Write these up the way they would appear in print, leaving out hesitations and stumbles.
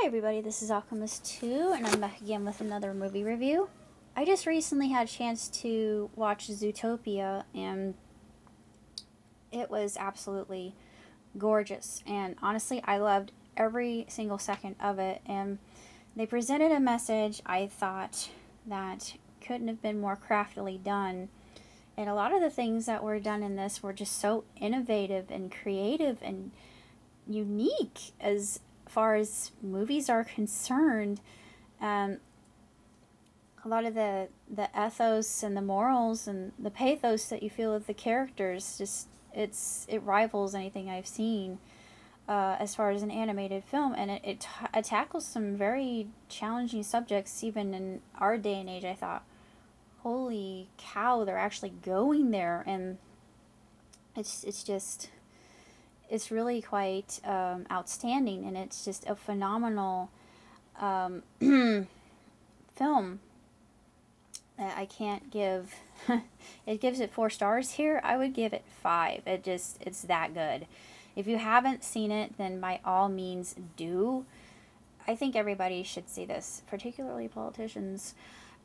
Hi everybody, this is Alchemist 2, and I'm back again with another movie review. I just recently had a chance to watch Zootopia, and it was absolutely gorgeous. And honestly, I loved every single second of it, and they presented a message I thought that couldn't have been more craftily done. And a lot of the things that were done in this were just so innovative and creative and unique as far as movies are concerned. Um, a lot of the ethos and the morals and the pathos that you feel with the characters, just it rivals anything I've seen as far as an animated film, and it tackles some very challenging subjects even in our day and age. I thought, holy cow, they're actually going there, and it's just it's really quite outstanding, and it's just a phenomenal um, film. I can't give it gives it 4 stars here. I would give it 5. It's that good. If you haven't seen it, then by all means do. I think everybody should see this, particularly politicians.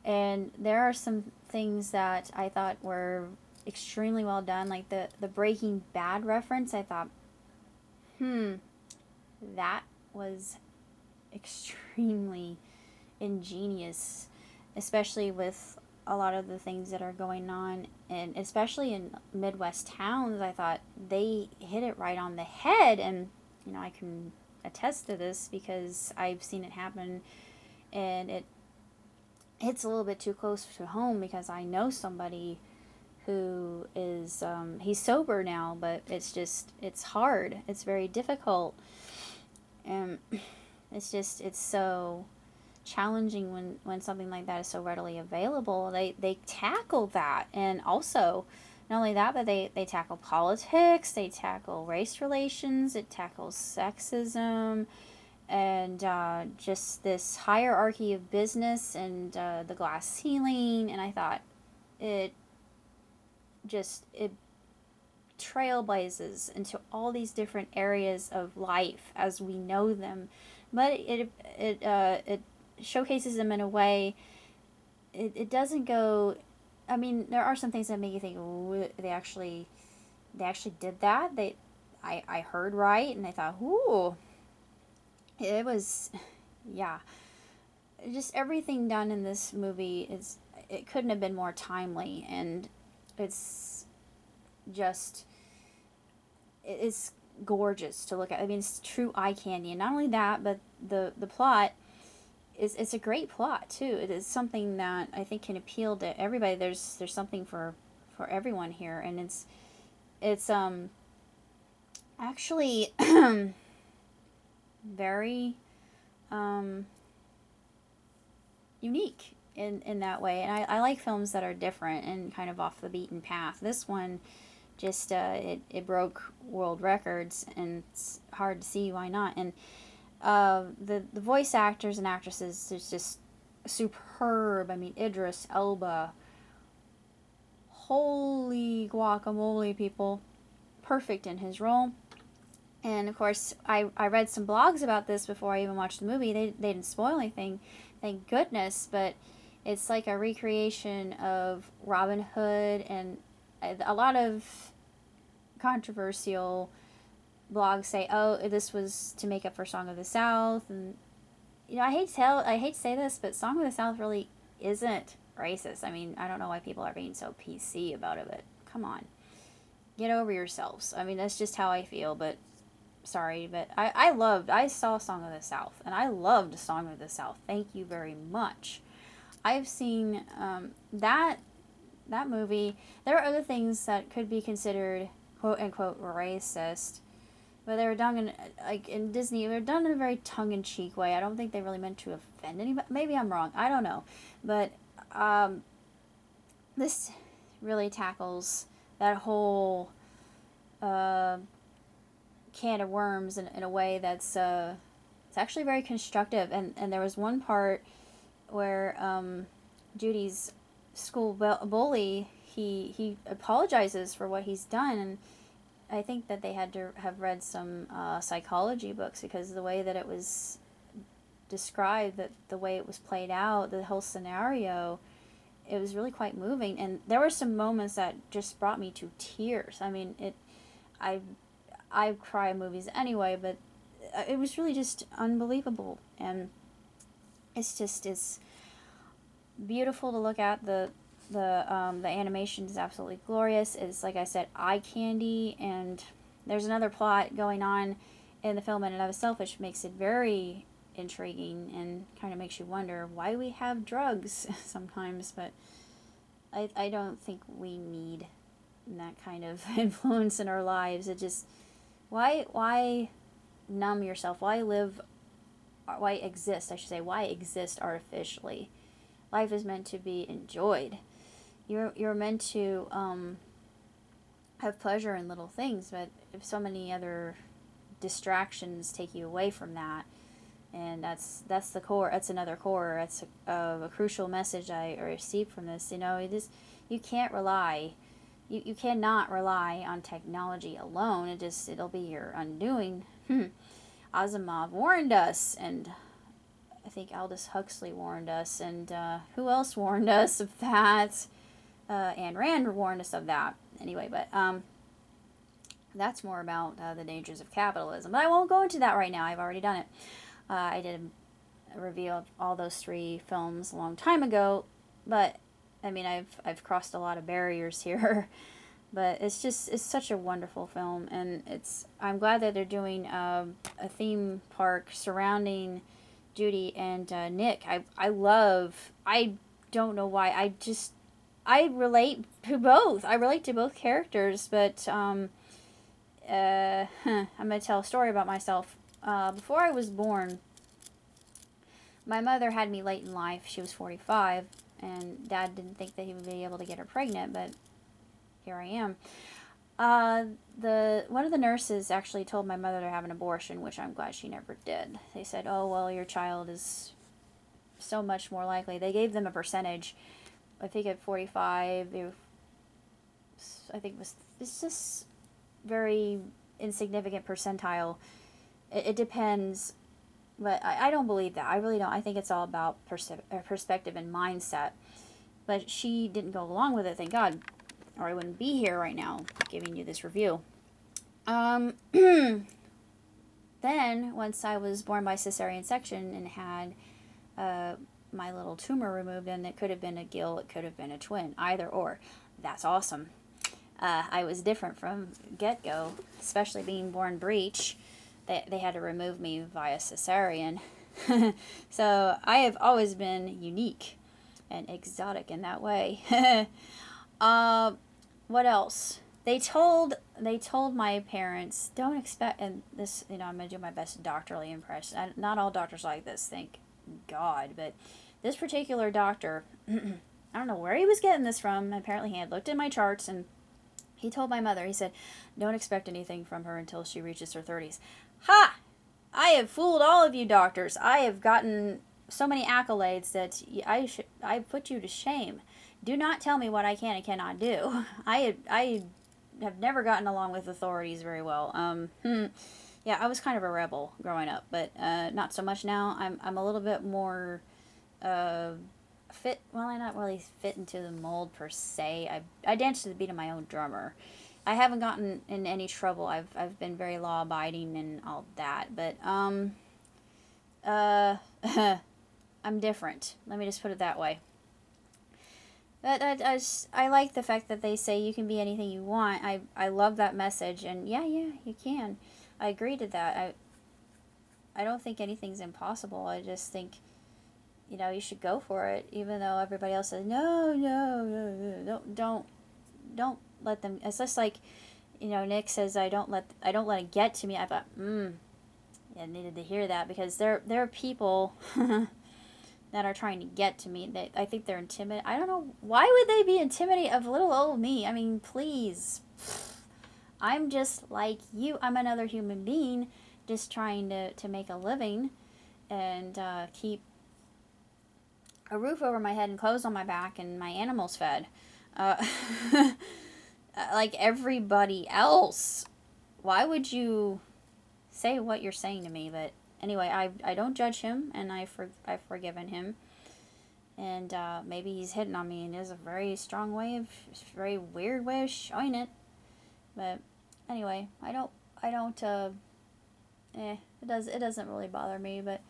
And there are some things that I thought were extremely well done, like the Breaking Bad reference. I thought, that was extremely ingenious, especially with a lot of the things that are going on, and especially in Midwest towns. I thought they hit it right on the head, and I can attest to this because I've seen it happen, and it hits a little bit too close to home because I know somebody who is he's sober now, but it's hard. It's very difficult, and it's so challenging when something like that is so readily available. They tackle that, and also not only that, but they tackle politics, they tackle race relations, it tackles sexism, and just this hierarchy of business, and the glass ceiling. And I thought it it trailblazes into all these different areas of life as we know them, but it showcases them in a way. It doesn't go. I mean, there are some things that make you think, "Ooh, they actually did that." I heard right, and I thought, "Ooh, it was, yeah." Just everything done in this movie it couldn't have been more timely, and it's just it's gorgeous to look at. I mean, it's true eye candy, and not only that, but the plot it's a great plot too. It is something that I think can appeal to everybody. There's something for everyone here, and it's actually very unique in that way. And I like films that are different and kind of off the beaten path. This one just it broke world records, and it's hard to see why not. And the voice actors and actresses is just superb. I mean, Idris Elba, holy guacamole, people, perfect in his role. And of course, I read some blogs about this before I even watched the movie. They didn't spoil anything, thank goodness, but it's like a recreation of Robin Hood, and a lot of controversial blogs say, "Oh, this was to make up for Song of the South," and I hate to say this, but Song of the South really isn't racist. I mean, I don't know why people are being so PC about it, but come on, get over yourselves. I mean, that's just how I feel. But sorry, but I saw Song of the South, and I loved Song of the South. Thank you very much. I've seen that movie. There are other things that could be considered quote unquote racist, but they were done in Disney. They were done in a very tongue-in-cheek way. I don't think they really meant to offend anybody. Maybe I'm wrong. I don't know, but this really tackles that whole can of worms in a way that's it's actually very constructive. And there was one part where Judy's school bully, he apologizes for what he's done, and I think that they had to have read some psychology books, because the way that it was describe the way it was played out, the whole scenario. It was really quite moving, and there were some moments that just brought me to tears. I mean, I I cry in movies anyway, but it was really just unbelievable, and it's beautiful to look at. The animation is absolutely glorious. It's, like I said, eye candy, and there's another plot going on in the film in and of itself, which makes it very intriguing and kind of makes you wonder why we have drugs sometimes. But I don't think we need that kind of influence in our lives. It just, why numb yourself? Why exist? I should say, why exist artificially? Life is meant to be enjoyed. You're meant to have pleasure in little things, but if so many other distractions take you away from that, and that's the core. That's another core. That's a crucial message I received from this. You can't rely. You cannot rely on technology alone. It'll be your undoing. Asimov warned us, and I think Aldous Huxley warned us, and who else warned us of that? Ayn Rand warned us of that. Anyway, but that's more about the dangers of capitalism. But I won't go into that right now. I've already done it. I did a review of all those 3 films a long time ago, but I mean, I've crossed a lot of barriers here. But it's such a wonderful film, and I'm glad that they're doing a theme park surrounding Judy and Nick. I don't know why, I relate to both. I relate to both characters, but I'm gonna tell a story about myself. Before I was born, my mother had me late in life. She was 45, and Dad didn't think that he would be able to get her pregnant, but here I am. One of the nurses actually told my mother to have an abortion, which I'm glad she never did. They said, "Oh well, your child is so much more likely." They gave them a percentage. I think at 45, it's just very insignificant percentile. It depends, but I don't believe that. I really don't. I think it's all about perspective and mindset. But she didn't go along with it, thank God, or I wouldn't be here right now giving you this review. Then, once I was born by cesarean section and had my little tumor removed, and it could have been a gill, it could have been a twin, either or. That's awesome. I was different from get-go, especially being born breech. They had to remove me via cesarean. So I have always been unique and exotic in that way. What else? They told my parents, don't expect, and this, I'm going to do my best doctorly impression. Not all doctors like this, thank God, but this particular doctor, I don't know where he was getting this from. Apparently he had looked at my charts, and he told my mother, he said, don't expect anything from her until she reaches her 30s. Ha! I have fooled all of you doctors. I have gotten so many accolades that I put you to shame. Do not tell me what I can and cannot do. I have never gotten along with authorities very well. Yeah, I was kind of a rebel growing up, but not so much now. I'm a little bit more fit. Well, I not really fit into the mold per se. I dance to the beat of my own drummer. I haven't gotten in any trouble. I've been very law abiding and all that, but I'm different. Let me just put it that way. But I like the fact that they say you can be anything you want. I love that message, and yeah, you can. I agree to that. I don't think anything's impossible. I just think, you should go for it, even though everybody else says no, don't let them. It's just like, Nick says, I don't let it get to me. I thought, I needed to hear that, because there are people that are trying to get to me. I think they're intimidated. I don't know, why would they be intimidated of little old me? I mean, please. I'm just like you. I'm another human being, just trying to make a living and keep a roof over my head and clothes on my back and my animals fed. Like everybody else. Why would you say what you're saying to me? But anyway, I don't judge him, and I've forgiven him. And maybe he's hitting on me, and it's a very strong way of, very weird way of showing it. But anyway, it doesn't really bother me. But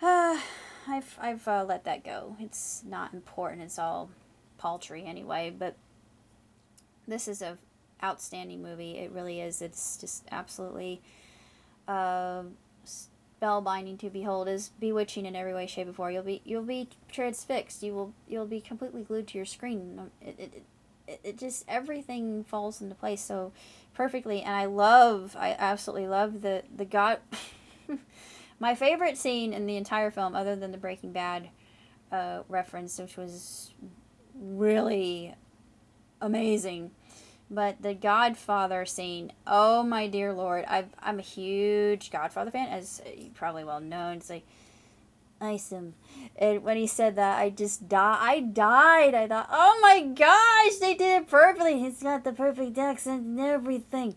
I've let that go. It's not important. It's all paltry anyway. But this is a outstanding movie. It really is. It's just absolutely spellbinding to behold. Is bewitching in every way, shape, or form. You'll be transfixed. You'll be completely glued to your screen. It just, everything falls into place so perfectly. And I absolutely love the God. My favorite scene in the entire film, other than the Breaking Bad reference, which was really amazing, but the Godfather scene, oh my dear Lord, I'm a huge Godfather fan, as you probably well know. It's like, awesome. And when he said that, I just died. I died. I thought, oh my gosh, they did it perfectly. He's got the perfect accent and everything.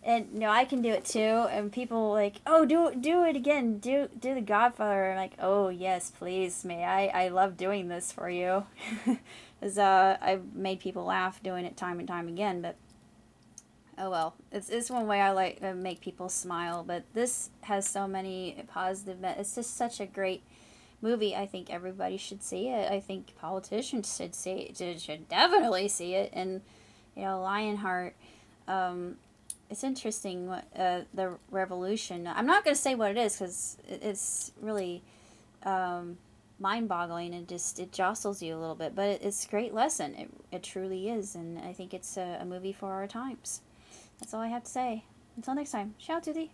And no, I can do it too. And people like, oh, do it again. Do the Godfather. I'm like, oh yes, please, may I love doing this for you. Because I've made people laugh doing it time and time again. But oh well, it's one way I like to make people smile. But this has so many positive. It's just such a great movie. I think everybody should see it. I think politicians should see it. Should definitely see it. And Lionheart. It's interesting what the revolution. I'm not going to say what it is because it's really mind-boggling and it jostles you a little bit. But it's a great lesson. It truly is, and I think it's a movie for our times. That's all I have to say. Until next time, ciao, tutti.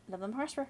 Love them, prosper.